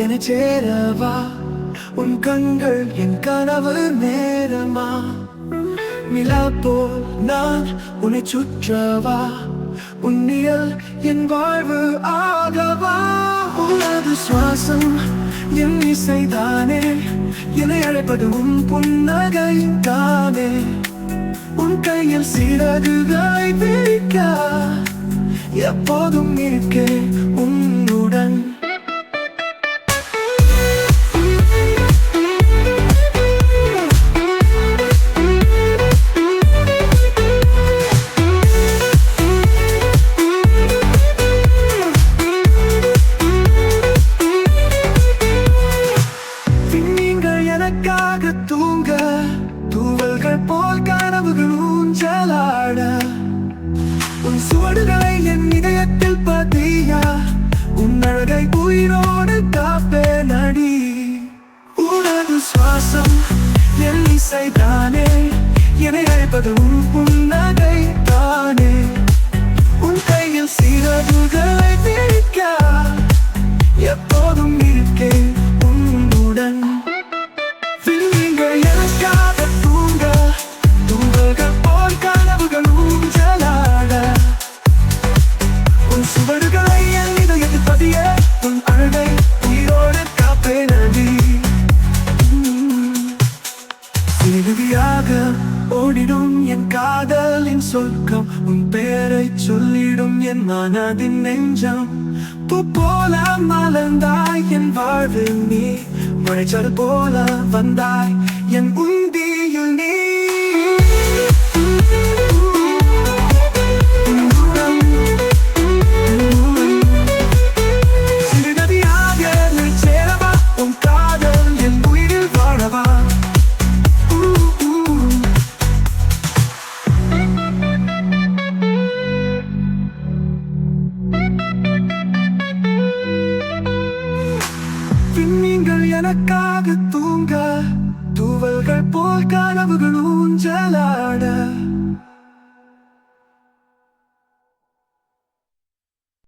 என சேரவா உன் கண்கள் என் கனவு நேரமா நிலா போல் நான் உன்னை சுற்றவா உன் நிழல் என் வாழ்வு ஆகவா உனது சுவாசம் என் இசைதானே என்னை அழைப்பது உன் புன்னகை தானே உன் கையில் சிறகுகளை விரிக்க எப்போதும் இருக்கேன் உன்னுடன் எனக்காக தூங்க தூவல்கள் போல் கனவுகள் ஊஞ்சலாட உன் சுவடுகளை என் இதயத்தில் பதியா உன் அழகை உயிரோடு காப்பே நடி உனது சுவாசம் என் இசைதானே என்னை அழைப்பது உன் புன்னகை தானே உன் கையில் சிறகுகளை விரிக்க எப்போதும் இருக்கேன் உன்னுடன் ஓடிடும் என் காதலின் சொர்க்கம் உன் பெயரை சொல்லிடும் என் மனதின் நெஞ்சம் பூ போல மலர்ந்தாய் என் வாழ்வில் நீ மழைச்சல் போல வந்தாய் என் உந்தியில் நீ நீங்கள் எனக்காக தூங்க தூவல்கள் போல் கனவுகள் ஊஞ்சலாட